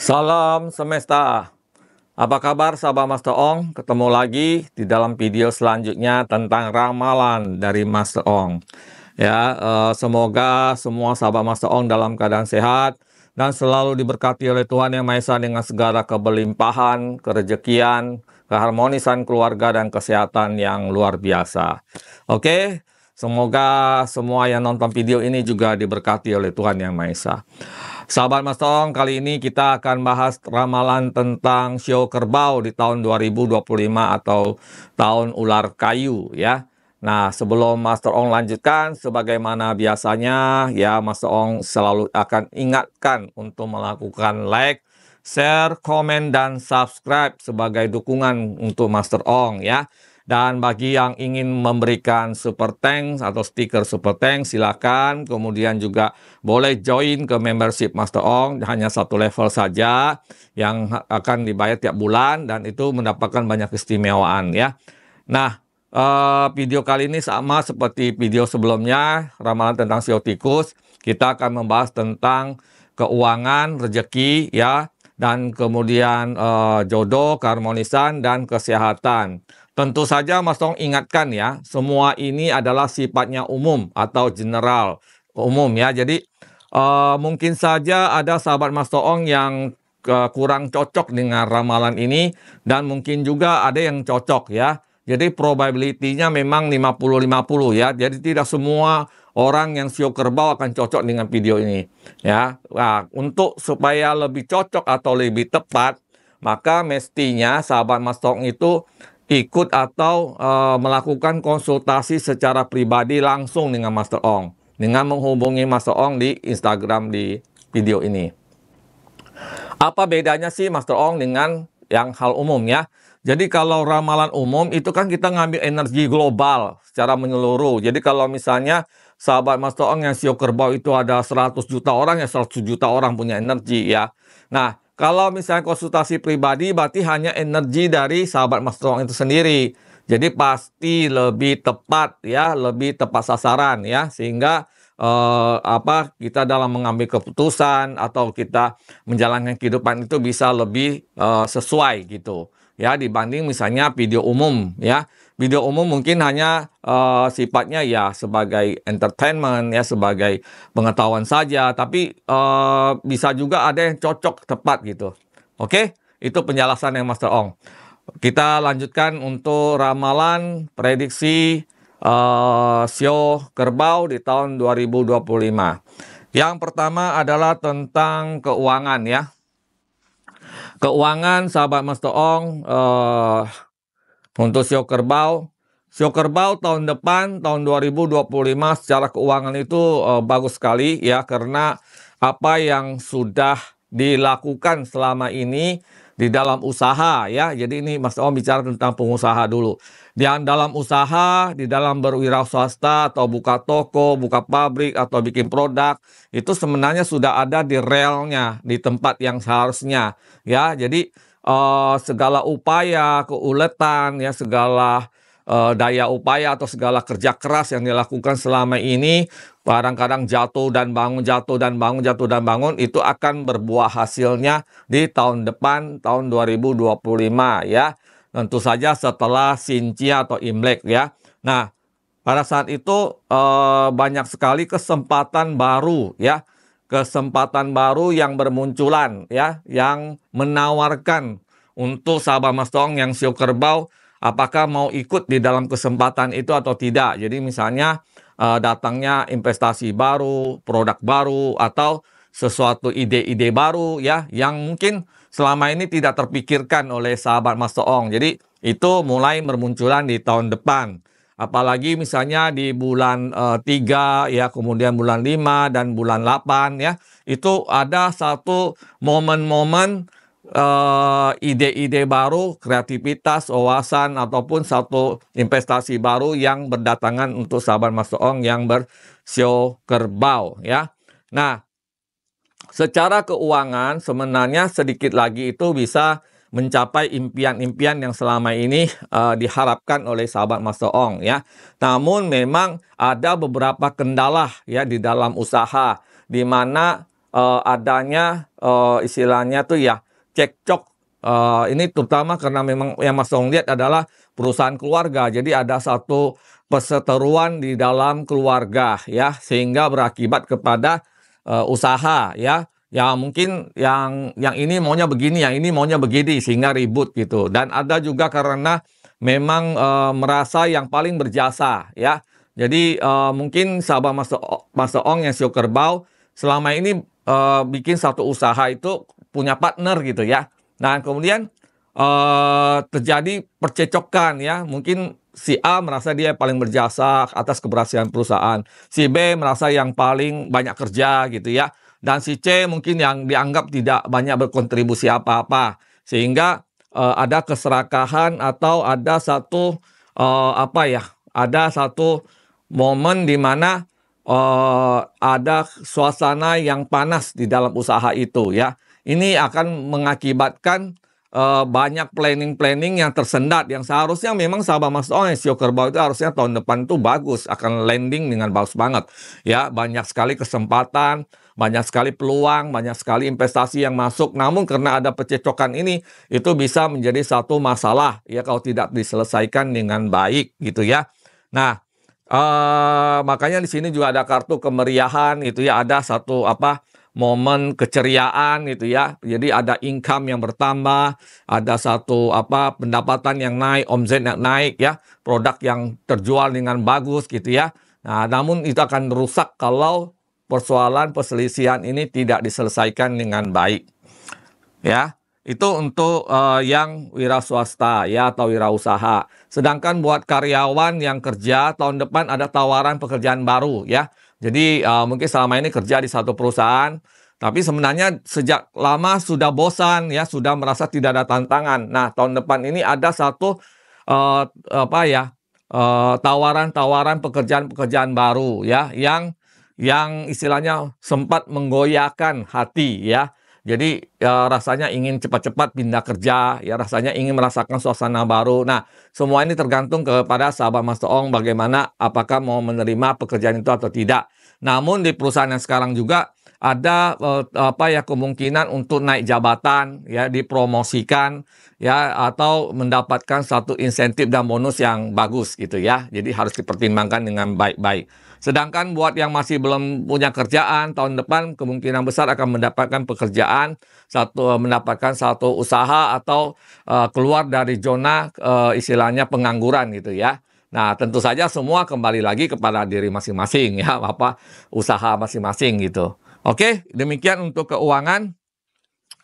Salam semesta. Apa kabar sahabat Master Ong? Ketemu lagi di dalam video selanjutnya tentang ramalan dari Master Ong. Ya, semoga semua sahabat Master Ong dalam keadaan sehat dan selalu diberkati oleh Tuhan Yang Maha Esa dengan segala keberlimpahan, kerejekian, keharmonisan keluarga dan kesehatan yang luar biasa. Oke, semoga semua yang nonton video ini juga diberkati oleh Tuhan Yang Maha Esa. Sahabat Mas Tong, kali ini kita akan bahas ramalan tentang Shio Kerbau di tahun 2025 atau tahun ular kayu ya. Nah, sebelum Master Ong lanjutkan, sebagaimana biasanya ya Master Ong selalu akan ingatkan untuk melakukan like, share, komen, dan subscribe sebagai dukungan untuk Master Ong ya. Dan bagi yang ingin memberikan super thanks atau stiker super thanks, silakan. Kemudian juga boleh join ke membership Master Ong, hanya satu level saja yang akan dibayar tiap bulan dan itu mendapatkan banyak keistimewaan ya. Nah, video kali ini sama seperti video sebelumnya, ramalan tentang Shio Tikus. Kita akan membahas tentang keuangan, rezeki ya, dan kemudian jodoh, keharmonisan, dan kesehatan. Tentu saja Mas Tong ingatkan ya, semua ini adalah sifatnya umum atau general umum ya. Jadi mungkin saja ada sahabat Mas Tong yang kurang cocok dengan ramalan ini dan mungkin juga ada yang cocok ya. Jadi probability-nya memang 50-50 ya. Jadi tidak semua orang yang Shio Kerbau akan cocok dengan video ini ya. Nah, untuk supaya lebih cocok atau lebih tepat, maka mestinya sahabat Mas Tong itu ikut atau melakukan konsultasi secara pribadi langsung dengan Master Ong, dengan menghubungi Master Ong di Instagram di video ini. Apa bedanya sih Master Ong dengan yang hal umum ya? Jadi kalau ramalan umum itu kan kita ngambil energi global secara menyeluruh. Jadi kalau misalnya sahabat Master Ong yang Shio Kerbau itu ada 100 juta orang, ya 100 juta orang punya energi ya. Nah, kalau misalnya konsultasi pribadi berarti hanya energi dari sahabat Master Ong itu sendiri. Jadi pasti lebih tepat ya, lebih tepat sasaran ya, sehingga kita dalam mengambil keputusan atau kita menjalankan kehidupan itu bisa lebih sesuai gitu ya, dibanding misalnya video umum ya. Video umum mungkin hanya sifatnya ya sebagai entertainment ya, sebagai pengetahuan saja, tapi bisa juga ada yang cocok tepat gitu. Oke, itu penjelasan yang Master Ong. Kita lanjutkan untuk ramalan prediksi Shio Kerbau di tahun 2025. Yang pertama adalah tentang keuangan ya. Keuangan sahabat Master Ong untuk Shio Kerbau. Shio Kerbau tahun depan, tahun 2025 secara keuangan itu bagus sekali ya, karena apa yang sudah dilakukan selama ini di dalam usaha ya. Jadi ini Mas Om bicara tentang pengusaha dulu. Di dalam usaha, di dalam berwirausaha atau buka toko, buka pabrik atau bikin produk, itu sebenarnya sudah ada di relnya, di tempat yang seharusnya ya. Jadi segala upaya, keuletan ya, segala daya upaya atau segala kerja keras yang dilakukan selama ini kadang-kadang jatuh dan bangun, jatuh dan bangun, jatuh dan bangun, itu akan berbuah hasilnya di tahun depan, tahun 2025 ya. Tentu saja setelah Xinjie atau Imlek ya. Nah, pada saat itu banyak sekali kesempatan baru ya. Kesempatan baru yang bermunculan ya, yang menawarkan untuk sahabat Mas Tong yang Shio Kerbau apakah mau ikut di dalam kesempatan itu atau tidak. Jadi misalnya datangnya investasi baru, produk baru, atau sesuatu ide-ide baru ya, yang mungkin selama ini tidak terpikirkan oleh sahabat Master Ong. Jadi itu mulai bermunculan di tahun depan. Apalagi misalnya di bulan 3 ya, kemudian bulan 5 dan bulan 8 ya. Itu ada satu momen-momen ide-ide baru, kreativitas, wawasan, ataupun satu investasi baru yang berdatangan untuk sahabat Master Ong yang Shio Kerbau ya. Nah, secara keuangan sebenarnya sedikit lagi itu bisa mencapai impian-impian yang selama ini diharapkan oleh sahabat Master Ong ya. Namun memang ada beberapa kendala ya di dalam usaha, di mana adanya istilahnya tuh ya cekcok. Ini terutama karena memang yang Mas Ong lihat adalah perusahaan keluarga. Jadi ada satu perseteruan di dalam keluarga ya, sehingga berakibat kepada usaha ya. Ya mungkin yang ini maunya begini, yang ini maunya begini sehingga ribut gitu. Dan ada juga karena memang merasa yang paling berjasa ya. Jadi mungkin sahabat Mas Ong yang Sio Kerbau selama ini bikin satu usaha itu punya partner gitu ya. Nah, kemudian terjadi percecokan ya. Mungkin si A merasa dia paling berjasa atas keberhasilan perusahaan. Si B merasa yang paling banyak kerja gitu ya. Dan si C mungkin yang dianggap tidak banyak berkontribusi apa-apa. Sehingga ada keserakahan atau ada satu ada satu momen di mana ada suasana yang panas di dalam usaha itu ya. Ini akan mengakibatkan banyak planning-planning yang tersendat, yang seharusnya memang sahabat Mas Ong Sio Kerbau itu harusnya tahun depan itu bagus, akan landing dengan bagus banget ya. Banyak sekali kesempatan, banyak sekali peluang, banyak sekali investasi yang masuk. Namun karena ada percecokan ini, itu bisa menjadi satu masalah ya kalau tidak diselesaikan dengan baik gitu ya. Nah, makanya di sini juga ada kartu kemeriahan itu ya, ada satu momen keceriaan gitu ya. Jadi ada income yang bertambah, ada satu pendapatan yang naik, omset yang naik ya, produk yang terjual dengan bagus gitu ya. Nah, namun itu akan rusak kalau persoalan perselisihan ini tidak diselesaikan dengan baik. Ya, itu untuk yang wira swasta ya atau wirausaha. Sedangkan buat karyawan yang kerja tahun depan ada tawaran pekerjaan baru ya. Jadi mungkin selama ini kerja di satu perusahaan, tapi sebenarnya sejak lama sudah bosan ya, sudah merasa tidak ada tantangan. Nah, tahun depan ini ada satu tawaran-tawaran pekerjaan-pekerjaan baru ya, yang istilahnya sempat menggoyahkan hati ya. Jadi rasanya ingin cepat-cepat pindah kerja, ya rasanya ingin merasakan suasana baru. Nah, semua ini tergantung kepada sahabat Mas Ong bagaimana apakah mau menerima pekerjaan itu atau tidak. Namun di perusahaan yang sekarang juga ada kemungkinan untuk naik jabatan, ya dipromosikan, ya atau mendapatkan satu insentif dan bonus yang bagus gitu ya. Jadi harus dipertimbangkan dengan baik-baik. Sedangkan buat yang masih belum punya kerjaan, tahun depan kemungkinan besar akan mendapatkan pekerjaan, mendapatkan satu usaha atau keluar dari zona istilahnya pengangguran gitu ya. Nah, tentu saja semua kembali lagi kepada diri masing-masing ya, usaha masing-masing gitu. Oke, demikian untuk keuangan.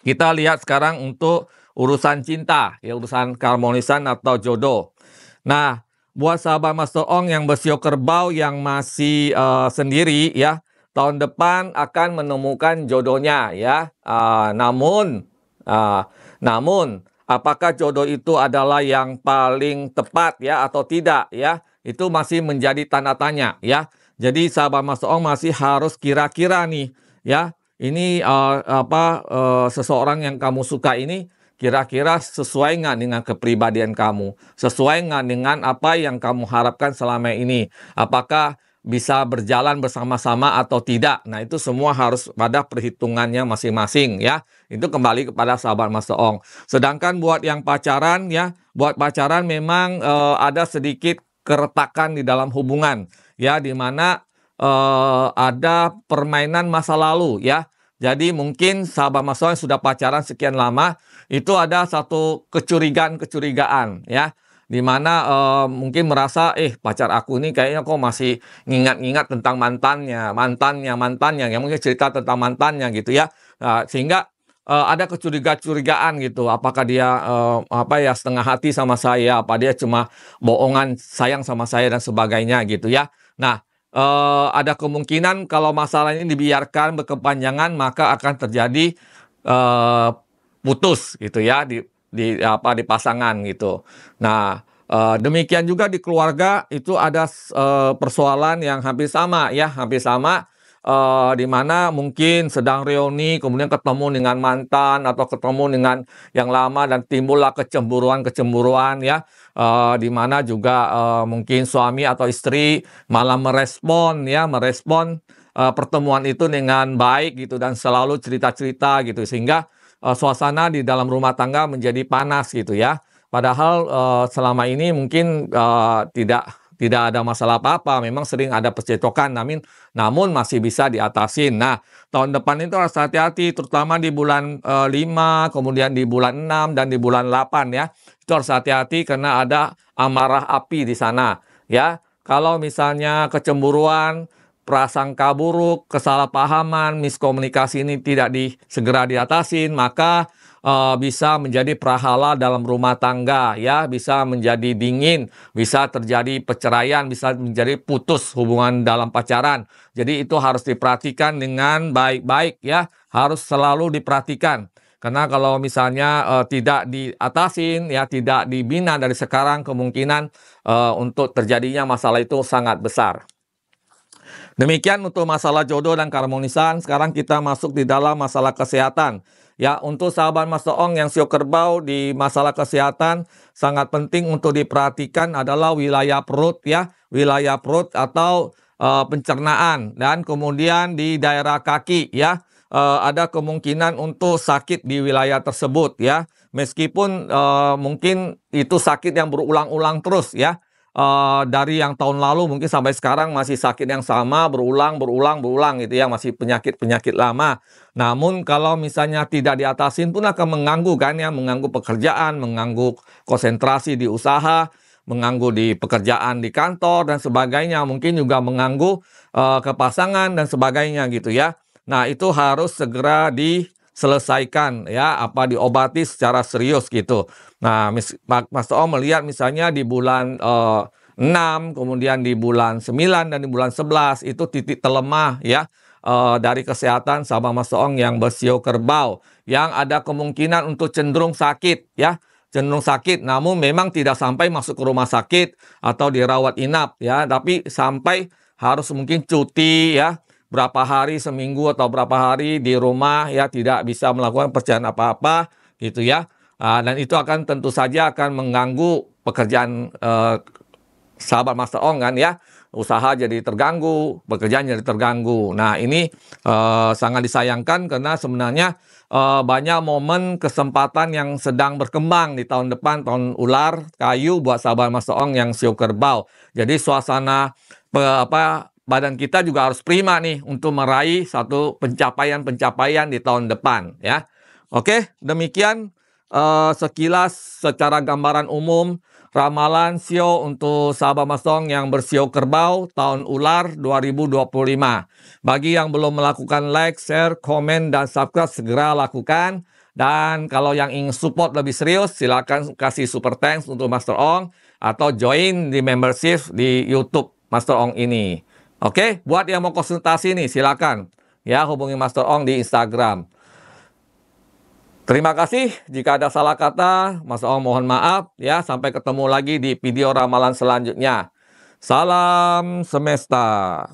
Kita lihat sekarang untuk urusan cinta, ya urusan keharmonisan atau jodoh. Nah, buat sahabat Mas Ong yang bersio kerbau yang masih sendiri ya, tahun depan akan menemukan jodohnya ya. Namun apakah jodoh itu adalah yang paling tepat ya atau tidak ya? Itu masih menjadi tanda tanya ya. Jadi sahabat Mas Ong masih harus kira-kira nih ya. Ini seseorang yang kamu suka ini kira-kira sesuai nggak dengan kepribadian kamu? Sesuai nggak dengan apa yang kamu harapkan selama ini? Apakah bisa berjalan bersama-sama atau tidak? Nah, itu semua harus pada perhitungannya masing-masing ya. Itu kembali kepada sahabat Mas Ong. Sedangkan buat yang pacaran ya, buat pacaran memang ada sedikit keretakan di dalam hubungan ya, di mana ada permainan masa lalu ya. Jadi mungkin sahabat Mas Ong yang sudah pacaran sekian lama, itu ada satu kecurigaan ya, di mana mungkin merasa pacar aku ini kayaknya kok masih ngingat-ngingat tentang mantannya yang mungkin cerita tentang mantannya gitu ya. Nah, sehingga ada kecurigaan gitu, apakah dia setengah hati sama saya, apa dia cuma bohongan sayang sama saya dan sebagainya gitu ya. Nah, ada kemungkinan kalau masalah ini dibiarkan berkepanjangan maka akan terjadi putus gitu ya di pasangan gitu. Nah, demikian juga di keluarga itu ada persoalan yang hampir sama ya, di mana mungkin sedang reuni kemudian ketemu dengan mantan atau ketemu dengan yang lama dan timbullah kecemburuan ya, di mana juga mungkin suami atau istri malah merespon pertemuan itu dengan baik gitu dan selalu cerita-cerita gitu sehingga suasana di dalam rumah tangga menjadi panas gitu ya. Padahal selama ini mungkin tidak ada masalah apa-apa, memang sering ada percekcokan, namun masih bisa diatasin. Nah, tahun depan itu harus hati-hati, terutama di bulan 5, kemudian di bulan 6 dan di bulan 8 ya. Itu harus hati-hati karena ada amarah api di sana ya. Kalau misalnya kecemburuan, prasangka buruk, kesalahpahaman, miskomunikasi ini tidak segera diatasin, maka bisa menjadi prahala dalam rumah tangga ya, bisa menjadi dingin, bisa terjadi perceraian, bisa menjadi putus hubungan dalam pacaran. Jadi itu harus diperhatikan dengan baik-baik ya, harus selalu diperhatikan. Karena kalau misalnya tidak diatasin ya, tidak dibina dari sekarang, kemungkinan untuk terjadinya masalah itu sangat besar. Demikian untuk masalah jodoh dan keharmonisan. Sekarang kita masuk di dalam masalah kesehatan. Ya, untuk sahabat Mas Ong yang shio kerbau di masalah kesehatan sangat penting untuk diperhatikan adalah wilayah perut ya, wilayah perut atau pencernaan dan kemudian di daerah kaki ya. Ada kemungkinan untuk sakit di wilayah tersebut ya. Meskipun mungkin itu sakit yang berulang-ulang terus ya. Dari yang tahun lalu mungkin sampai sekarang masih sakit yang sama berulang gitu ya, masih penyakit-penyakit lama. Namun kalau misalnya tidak diatasin pun akan mengganggu kan ya, mengganggu pekerjaan, mengganggu konsentrasi di usaha, mengganggu di pekerjaan di kantor dan sebagainya, mungkin juga mengganggu kepasangan dan sebagainya gitu ya. Nah, itu harus segera diselesaikan ya, diobati secara serius gitu. Nah, Mas Om melihat misalnya di bulan 6, kemudian di bulan 9 dan di bulan 11 itu titik terlemah ya dari kesehatan sahabat Mas Om yang bersio kerbau yang ada kemungkinan untuk cenderung sakit ya, cenderung sakit, namun memang tidak sampai masuk ke rumah sakit atau dirawat inap ya, tapi sampai harus mungkin cuti ya, berapa hari, seminggu atau berapa hari di rumah ya, tidak bisa melakukan pekerjaan apa-apa gitu ya. Dan itu akan tentu saja akan mengganggu pekerjaan sahabat Master Ong kan ya. Usaha jadi terganggu, pekerjaan jadi terganggu. Nah, ini sangat disayangkan karena sebenarnya banyak momen kesempatan yang sedang berkembang di tahun depan, tahun ular kayu buat sahabat Master Ong yang shio kerbau. Jadi suasana badan kita juga harus prima nih untuk meraih satu pencapaian-pencapaian di tahun depan ya. Oke, demikian sekilas secara gambaran umum ramalan shio untuk sahabat Mas Ong yang bersio kerbau tahun ular 2025. Bagi yang belum melakukan like, share, komen, dan subscribe segera lakukan. Dan kalau yang ingin support lebih serius silakan kasih super thanks untuk Master Ong atau join di membership di YouTube Master Ong ini. Oke, buat yang mau konsultasi nih silakan ya hubungi Master Ong di Instagram. Terima kasih, jika ada salah kata, Mas Ong mohon maaf ya. Sampai ketemu lagi di video ramalan selanjutnya. Salam semesta.